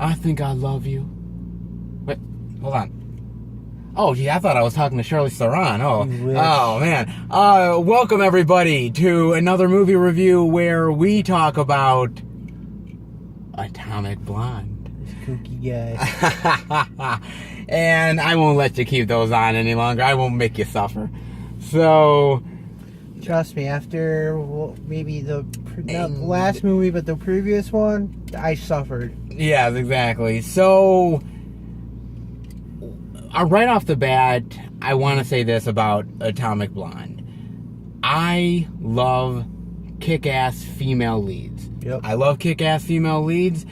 I think I love you. Wait, hold on. Oh, gee, I thought I was talking to Charlize Theron. Oh, man. Welcome, everybody, to another movie review where we talk about Atomic Blonde. This kooky guy. And I won't let you keep those on any longer. I won't make you suffer. So... Trust me, after maybe not the last movie, but the previous one, I suffered. Yes, exactly. So, right off the bat, I want to say this about Atomic Blonde. I love kick-ass female leads. Yep. I love kick-ass female leads.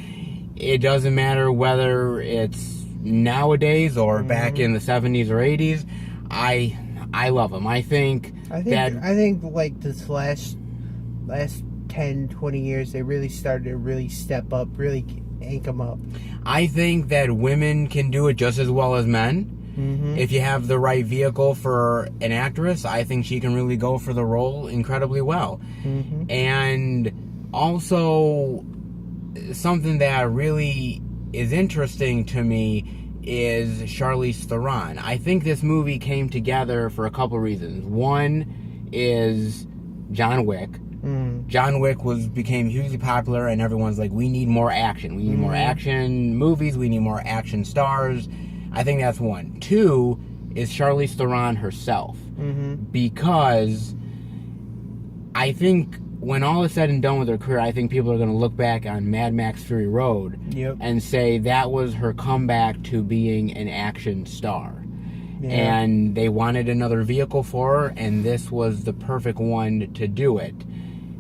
It doesn't matter whether it's nowadays or back in the 70s or 80s. I love them. I think like this last 10, 20 years, they really started to really step up, really ink them up. I think that women can do it just as well as men. Mm-hmm. If you have the right vehicle for an actress, I think she can really go for the role incredibly well. Mm-hmm. And also, something that really is interesting to me is Charlize Theron. I think this movie came together for a couple reasons. One is John Wick. John Wick became hugely popular, and everyone's like, we need more action. We need more action movies. We need more action stars. I think that's one. Two is Charlize Theron herself. Because I think when all is said and done with her career, I think people are going to look back on Mad Max Fury Road and say that was her comeback to being an action star. Yeah. And they wanted another vehicle for her, and this was the perfect one to do it.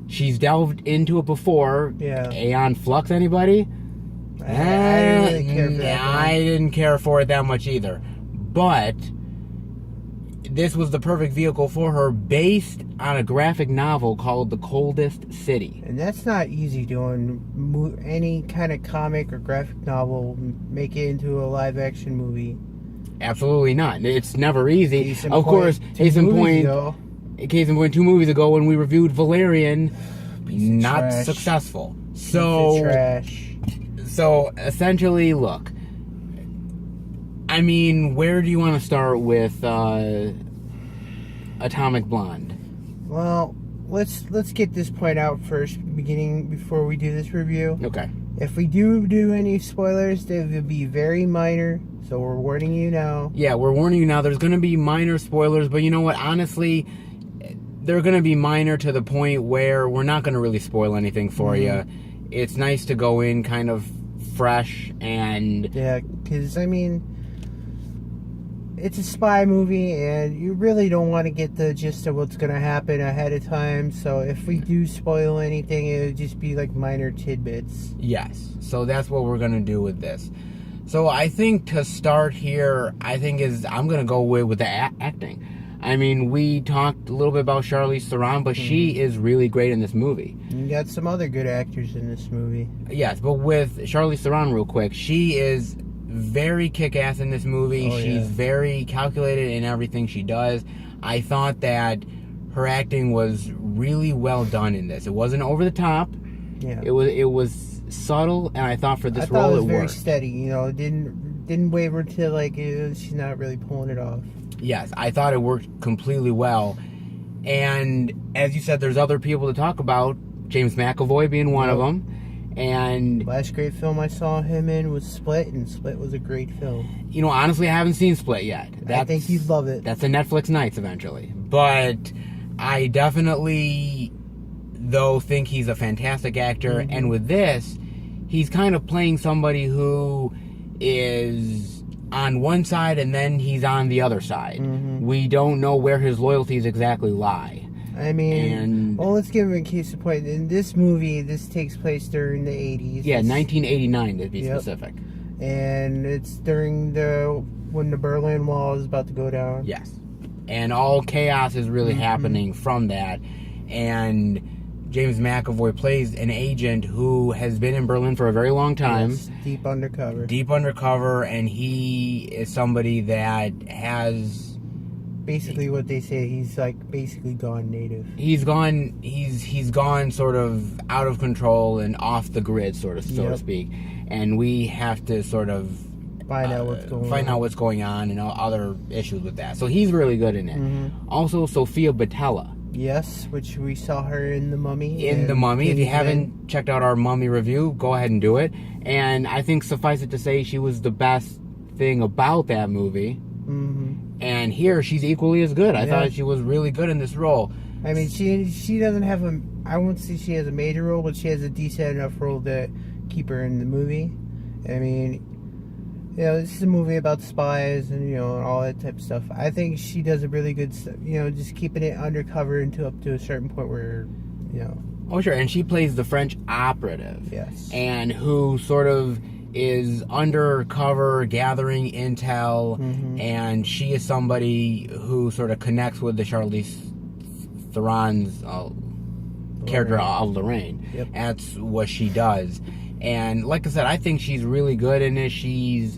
She's delved into it before. Yeah. Aeon Flux, anybody? I didn't really care for that. I didn't care for it that much either. But this was the perfect vehicle for her, based on a graphic novel called The Coldest City. And that's not easy doing. Any kind of comic or graphic novel, make it into a live-action movie. Absolutely not. It's never easy. Case in 2 movies ago when we reviewed Valerian, not successful. So, trash. So, essentially, look. I mean, where do you want to start with Atomic Blonde? Well, let's get this point out first, before we do this review. Okay. If we do any spoilers, they will be very minor, so we're warning you now. Yeah, we're warning you now. There's going to be minor spoilers, but you know what? Honestly, they're going to be minor to the point where we're not going to really spoil anything for you. It's nice to go in kind of fresh and... Yeah, because, I mean... It's a spy movie, and you really don't want to get the gist of what's going to happen ahead of time. So if we do spoil anything, it would just be like minor tidbits. Yes. So that's what we're going to do with this. So I think to start here, I'm going to go with the acting. I mean, we talked a little bit about Charlize Theron, but she is really great in this movie. You got some other good actors in this movie. Yes, but with Charlize Theron real quick, she is very kick-ass in this movie. She's very calculated in everything she does. I thought that her acting was really well done in this. It wasn't over the top. Yeah. It was subtle, and I thought for this role it worked. It was very steady. You know, didn't waver to like she's not really pulling it off. Yes, I thought it worked completely well. And as you said, there's other people to talk about. James McAvoy being one of them. And last great film I saw him in was Split, and Split was a great film. You know, honestly, I haven't seen Split yet. I think you'd love it. That's a Netflix Nights eventually. But I definitely, though, think he's a fantastic actor. And with this, he's kind of playing somebody who is on one side and then he's on the other side. We don't know where his loyalties exactly lie. I mean, well, let's give him a case in point. In this movie, this takes place during the 80s. Yeah, 1989 to be specific. And it's during when the Berlin Wall is about to go down. Yes. And all chaos is really happening from that. And James McAvoy plays an agent who has been in Berlin for a very long time. Yes, deep undercover. Deep undercover, and he is somebody that has basically what they say. He's like basically gone native. He's gone sort of out of control and off the grid, so to speak. And we have to sort of Find out what's going on and other issues with that. So he's really good in it. Also, Sophia Boutella. Yes, which we saw her in The Mummy. In The Mummy. If you haven't checked out our Mummy review, go ahead and do it. And I think suffice it to say, she was the best thing about that movie. And here, she's equally as good. I thought she was really good in this role. I mean, she doesn't have I won't say she has a major role, but she has a decent enough role to keep her in the movie. I mean, this is a movie about spies and, and all that type of stuff. I think she does a really good, just keeping it undercover up to a certain point where, Oh, sure. And she plays the French operative. Yes. And who sort of is undercover gathering intel. And she is somebody who sort of connects with the Charlize Theron's character of Lorraine. Yep. That's what she does. And like I said, I think she's really good in it. She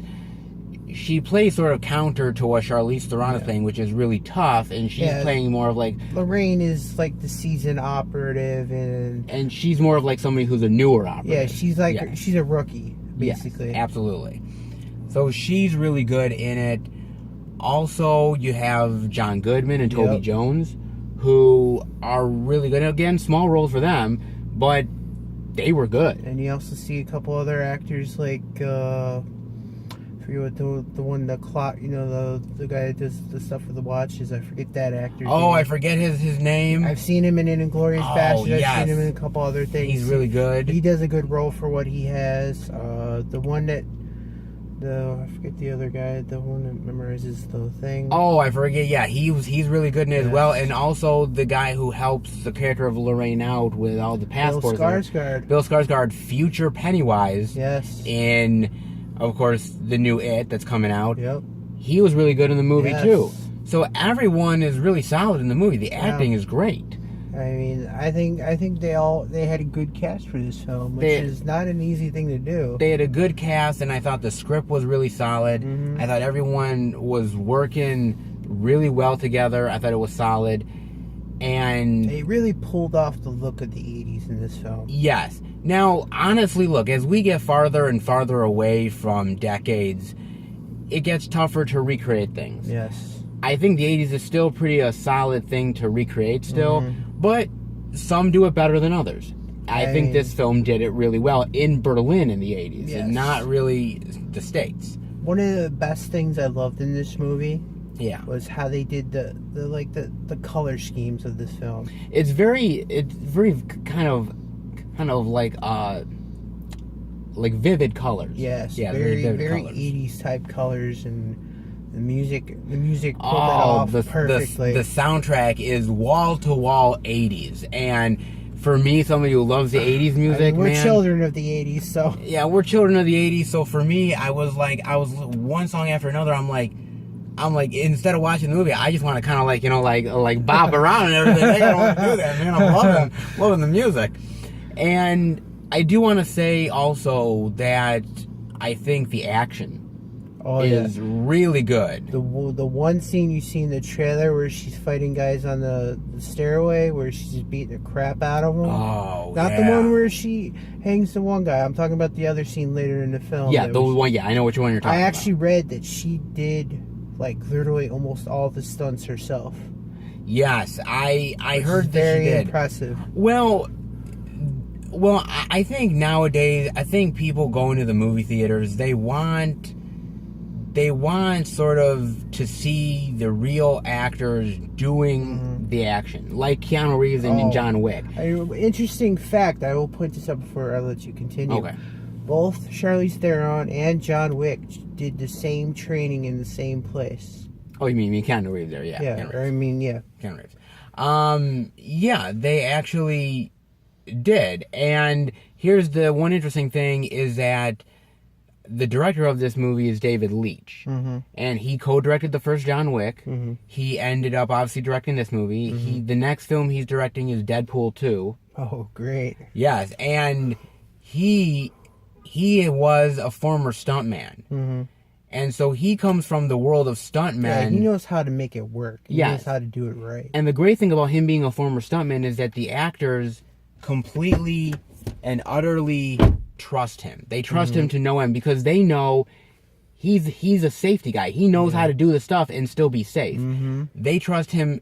plays sort of counter to what Charlize Theron is playing, which is really tough, and she's playing more of like... Lorraine is like the seasoned operative, and she's more of like somebody who's a newer operative. Yeah, she's like, she's a rookie, basically. Yes, absolutely. So she's really good in it. Also, you have John Goodman and Toby Jones, who are really good. Again, small roles for them, but they were good. And you also see a couple other actors like... what the clock, the guy that does the stuff for the watches. I forget that actor. Oh, I forget his name. I've seen him in an Inglourious Bastard. I've seen him in a couple other things. He's really good. He does a good role for what he has. The one that I forget the other guy, the one that memorizes the thing. Oh, I forget. Yeah, he's really good in it as well. And also the guy who helps the character of Lorraine out with all the passports. Bill Skarsgård, future Pennywise. Yes. In, of course, the new It that's coming out. Yep. He was really good in the movie too. So everyone is really solid in the movie. The acting is great. I mean, I think they had a good cast for this film, which is not an easy thing to do. They had a good cast, and I thought the script was really solid. I thought everyone was working really well together. I thought it was solid. And they really pulled off the look of the 80s in this film. Yes. Now, honestly, look, as we get farther and farther away from decades, it gets tougher to recreate things. Yes. I think the 80s is still a solid thing to recreate still, but some do it better than others. I think this film did it really well in Berlin in the 80s, and not really the States. One of the best things I loved in this movie was how they did the color schemes of this film. It's very kind of like vivid colors. Yes, yeah, very vivid colors. 80s type colors, and the music pulled that off perfectly. The soundtrack is wall to wall 80s, and for me, somebody who loves the 80s music, we're children of the 80s, so yeah, we're children of the 80s. So for me, I was one song after another. I'm like, instead of watching the movie, I just want to kind of like bop around and everything. I don't want to do that, man. I'm loving the music. And I do want to say also that I think the action is really good. The one scene you see in the trailer where she's fighting guys on the stairway, where she's just beating the crap out of them. Oh, Not the one where she hangs the one guy. I'm talking about the other scene later in the film. Yeah, one. Yeah, I know which one you're talking about. I actually read that she did literally almost all the stunts herself. Yes, I heard that very she did. Impressive. Well, I think nowadays, people go into the movie theaters, they want sort of to see the real actors doing the action, like Keanu Reeves and John Wick. Interesting fact, I will point this up before I let you continue. Okay. Both Charlize Theron and John Wick did the same training in the same place. Oh, you mean Keanu Reeves there? Yeah. Yeah, Keanu Reeves. Yeah, they actually did. And here's the one interesting thing is that the director of this movie is David Leitch. And he co-directed the first John Wick. He ended up obviously directing this movie. The next film he's directing is Deadpool 2. Oh, great. Yes, and he was a former stuntman. And so he comes from the world of stuntmen. Yeah, he knows how to make it work. He Yes. knows how to do it right. And the great thing about him being a former stuntman is that the actors completely and utterly trust him. They trust him to no end because they know he's a safety guy. He knows how to do the stuff and still be safe. They trust him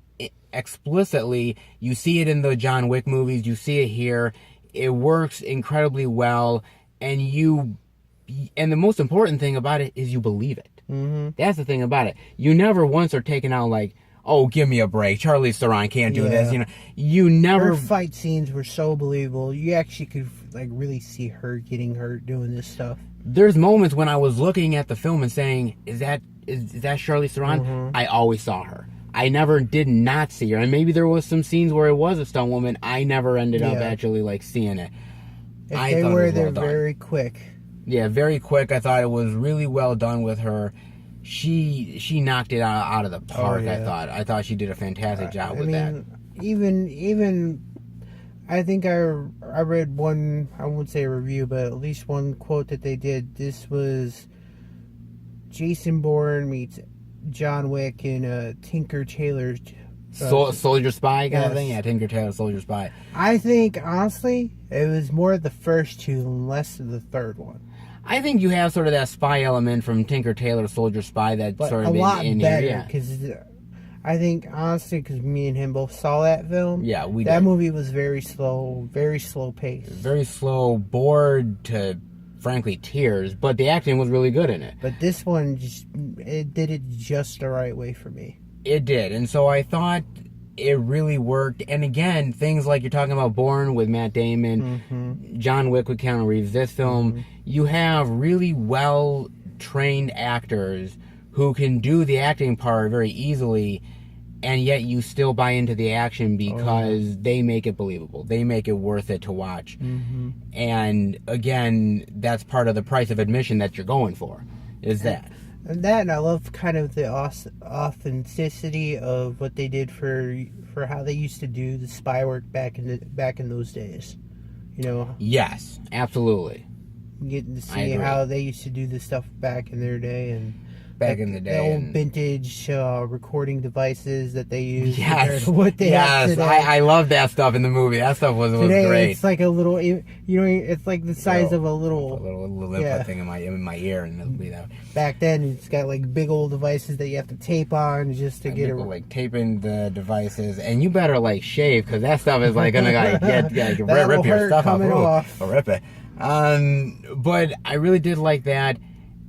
explicitly. You see it in the John Wick movies. You see it here. It works incredibly well, and the most important thing about it is you believe it. That's the thing about it. You never once are taken out like, oh, give me a break. Charlize Theron can't do this. You know, you never. Her fight scenes were so believable. You actually could like really see her getting hurt doing this stuff. There's moments when I was looking at the film and saying, is that Charlize Theron? I always saw her. I never did not see her. And maybe there was some scenes where it was a stunt woman. I never ended up actually like seeing it. They're very quick. Yeah, very quick. I thought it was really well done with her. She knocked it out of the park. I thought she did a fantastic job with that. Even I think I read one, I won't say a review, but at least one quote that they did. This was Jason Bourne meets John Wick in Tinker Tailor's Soldier Spy kind of thing? Yeah, Tinker Tailor Soldier Spy. I think, honestly, it was more the first two and less of the third one. I think you have sort of that spy element from Tinker Tailor Soldier Spy that but sort of a lot in better, here. because I think, honestly, because me and him both saw that film. Yeah, we did. That did. movie was very slow paced. Very slow, bored to, frankly, tears, but the acting was really good in it. But this one, it did it just the right way for me. It did, and so I thought it really worked. And again, things like you're talking about Bourne with Matt Damon, John Wick with Keanu Reeves, this film, you have really well-trained actors who can do the acting part very easily, and yet you still buy into the action because they make it believable. They make it worth it to watch. And again, that's part of the price of admission that you're going for, is that. And I love kind of the authenticity of what they did for how they used to do the spy work back in those days. You know. Yes, absolutely. Getting to see how they used to do this stuff back in their day and. Back in the day, the old vintage recording devices that they use. Yes, what they have today. I love that stuff in the movie. That stuff was great. It's like a little, it's like the size of a little input thing in my ear, and it'll be that. Back then, it's got like big old devices that you have to tape on just to get it. Like taping the devices, and you better like shave because that stuff is like gonna rip your stuff off. Or rip it. But I really did like that.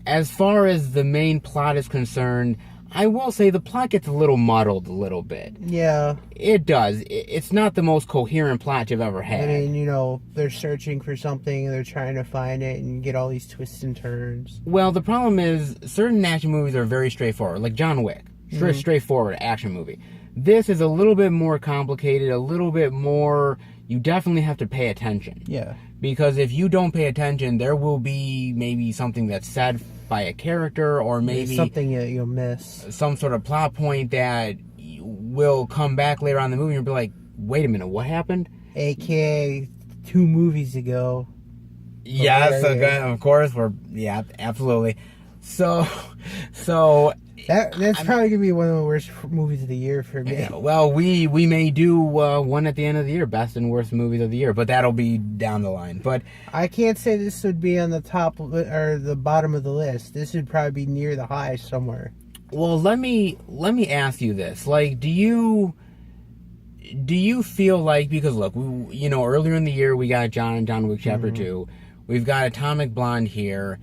As far as the main plot is concerned, I will say the plot gets a little muddled a little bit. Yeah. It does. It's not the most coherent plot you've ever had. I mean, they're searching for something and they're trying to find it and get all these twists and turns. Well, the problem is certain action movies are very straightforward, like John Wick. Straightforward action movie. This is a little bit more complicated, a little bit more... You definitely have to pay attention. Yeah. Because if you don't pay attention, there will be maybe something that's said by a character, or maybe something you'll miss. Some sort of plot point that will come back later on in the movie and you'll be like, wait a minute, what happened? AKA 2 movies ago. Yes, of course. Absolutely. So that's probably gonna be one of the worst movies of the year for me. Yeah, well, we may do one at the end of the year, best and worst movies of the year, but that'll be down the line. But I can't say this would be on the top or the bottom of the list. This would probably be near the high somewhere. Well, let me ask you this: like, do you feel like, because look, earlier in the year we got John Wick Chapter 2, we've got Atomic Blonde here.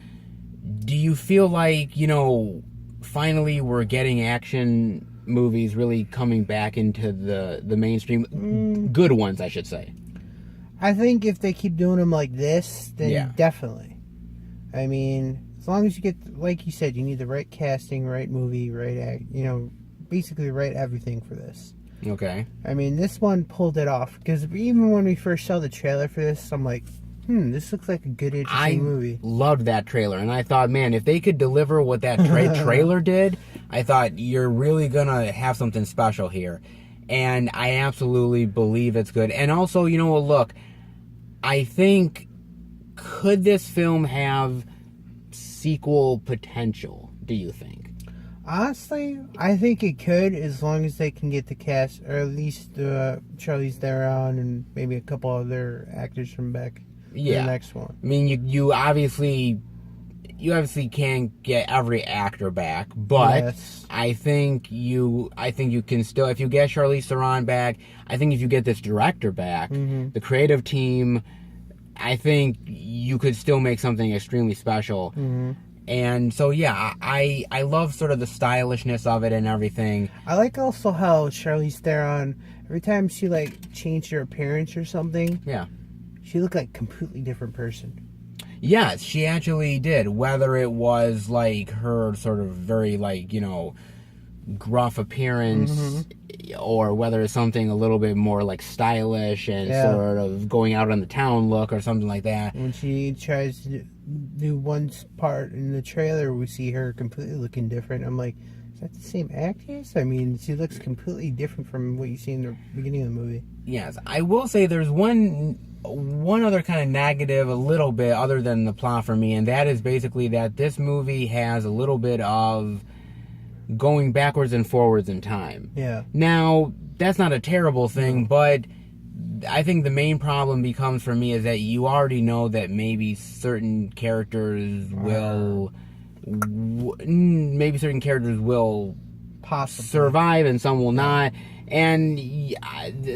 Do you feel like finally we're getting action movies really coming back into the mainstream? Good ones, I should say. I think if they keep doing them like this, then definitely. I mean, as long as you get, like you said, you need the right casting, right movie, right act, basically right everything for this. Okay. I mean, this one pulled it off, because even when we first saw the trailer for this, I'm like, this looks like a good, interesting movie. I loved that trailer, and I thought, man, if they could deliver what that trailer did, I thought, you're really gonna have something special here. And I absolutely believe it's good. And also, look, I think, could this film have sequel potential, do you think? Honestly, I think it could, as long as they can get the cast, or at least Charlize Theron and maybe a couple other actors from back. Yeah. The next one. I mean, you obviously can't get every actor back, but Yes. I think you can still, if you get Charlize Theron back, I think if you get this director back, the creative team, I think you could still make something extremely special. And so, yeah, I love sort of the stylishness of it and everything. I like also how Charlize Theron, every time she like changed her appearance or something, Yeah. she looked like a completely different person. Yes, she actually did. Whether it was like her sort of very like, gruff appearance, or whether it's something a little bit more like stylish and sort of going out on the town look or something like that. When she tries to do one part in the trailer, we see her completely looking different. I'm like, is that the same actress? I mean, she looks completely different from what you see in the beginning of the movie. Yes, I will say there's one other kind of negative, a little bit, other than the plot for me, and that is basically that this movie has a little bit of going backwards and forwards in time. Yeah. Now, that's not a terrible thing, but I think the main problem becomes for me is that you already know that maybe certain characters will Possibly survive and some will not, and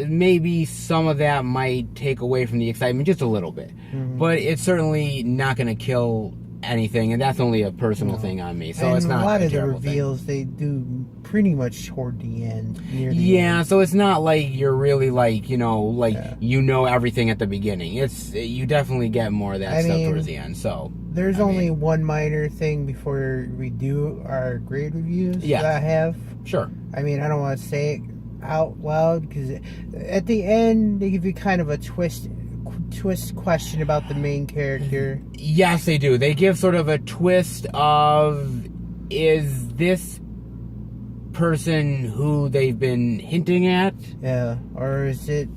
maybe some of that might take away from the excitement just a little bit, but it's certainly not going to kill anything, and that's only a personal thing on me, so and it's not a lot of the terrible reveals thing. they do pretty much toward the end, near the end. So it's not like you're really like everything at the beginning. It's you definitely get more of that stuff towards the end. So there's only one minor thing before we do our grade reviews that I have. Sure. I mean, I don't want to say it out loud because at the end they give you kind of a twist question about the main character. Yes, they do. They give sort of a twist of, is this person who they've been hinting at? Yeah, or is it?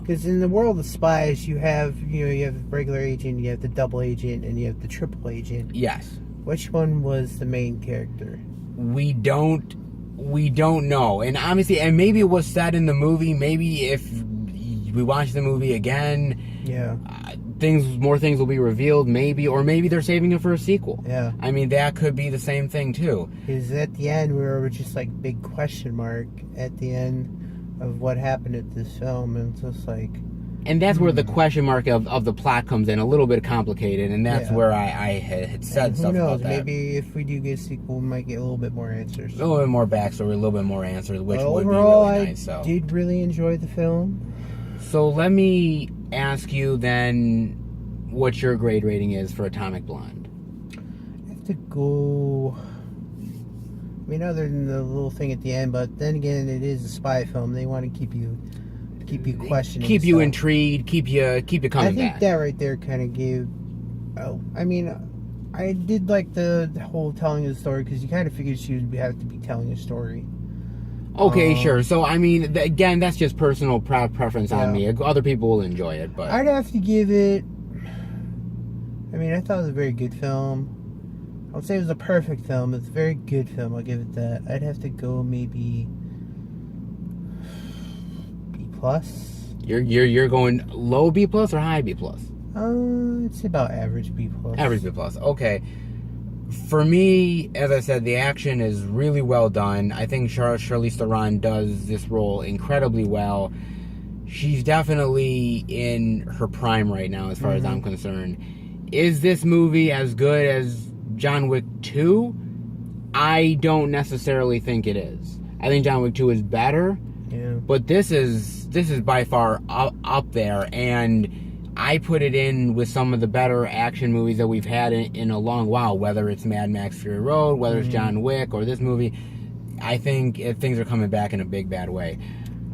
Because in the world of spies, you have the regular agent, you have the double agent, and you have the triple agent. Yes. Which one was the main character? We don't know, and obviously, and maybe it was said in the movie. Maybe if we watch the movie again, more things will be revealed. Maybe, or maybe they're saving it for a sequel. Yeah. I mean, that could be the same thing too. Because at the end, we were just like big question mark at the end of what happened at this film, and it's just like. And that's where the question mark of the plot comes in, a little bit complicated, and that's where I had said stuff about that. Maybe if we do get a sequel, we might get a little bit more answers. A little bit more backstory, a little bit more answers, which would be overall, really nice. I did really enjoy the film. So let me ask you then what your grade rating is for Atomic Blonde. I have to go. I mean, other than the little thing at the end, but then again, it is a spy film. They want to keep you questioning, keep you intrigued, keep you coming back. I think that right there kind of gave. I mean, I did like the whole telling of the story because you kind of figured she would have to be telling a story. Okay, sure. So I mean, again, that's just personal preference on me. Other people will enjoy it, but I'd have to give it. I mean, I thought it was a very good film. I would say it was a perfect film. It's a very good film. I'll give it that. I'd have to go maybe B+. You're going low B+ or high B+? It's about average B+. Average B+. Okay. For me, as I said, the action is really well done. I think Charlize Theron does this role incredibly well. She's definitely in her prime right now, as far as I'm concerned. Is this movie as good as John Wick 2? I don't necessarily think it is. I think John Wick 2 is better. Yeah. But this is by far up there, and I put it in with some of the better action movies that we've had in a long while, whether it's Mad Max Fury Road, whether it's John Wick, or this movie. I think things are coming back in a big, bad way.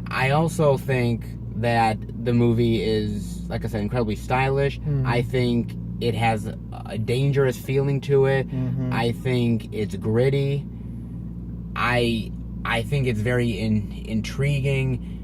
I also think that the movie is, like I said, incredibly stylish. I think it has a dangerous feeling to it. I think it's gritty. I think it's very intriguing.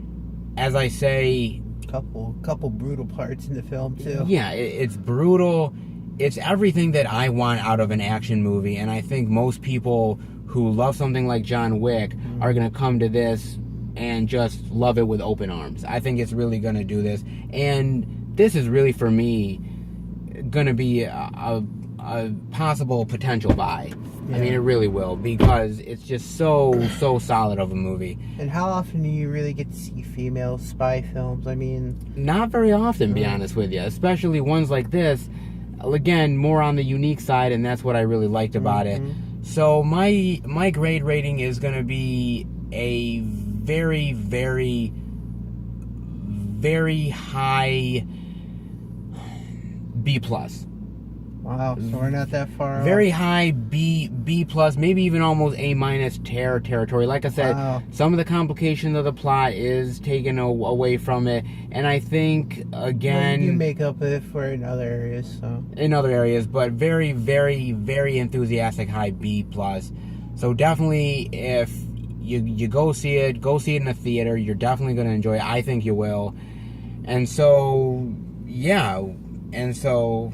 As I say, Couple brutal parts in the film too. Yeah, it's brutal. it's everything that I want out of an action movie, and I think most people who love something like John Wick are going to come to this and just love it with open arms. I think it's really going to do this, and this is really, for me, going to be a possible potential buy. Yeah. I mean, it really will, because it's just so solid of a movie. And how often do you really get to see female spy films? I mean, not very often, to be honest with you, especially ones like this. Again, more on the unique side, and that's what I really liked about it. So my grade rating is going to be a very, very, very high B+. wow, so we're not that far Very off. high B+, maybe even almost A- territory. Like I said, Wow. some of the complication of the plot is taken away from it, and I think, again, You make up for it in other areas, so. in other areas, but very, very, very enthusiastic high B+. So definitely, if you go see it in a theater. You're definitely going to enjoy it. I think you will. And so, yeah. And so,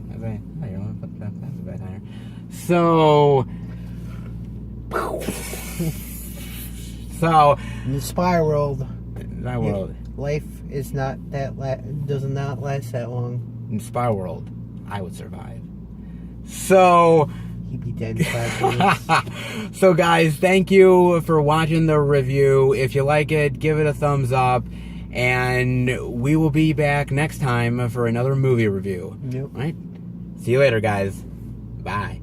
so In the spy world, that world, life is not that does not last that long. in spy world, I would survive. So He'd be dead in 5 minutes. so guys, thank you for watching the review. If you like it, give it a thumbs up, and we will be back next time for another movie review. Yep. All right? See you later, guys. Bye.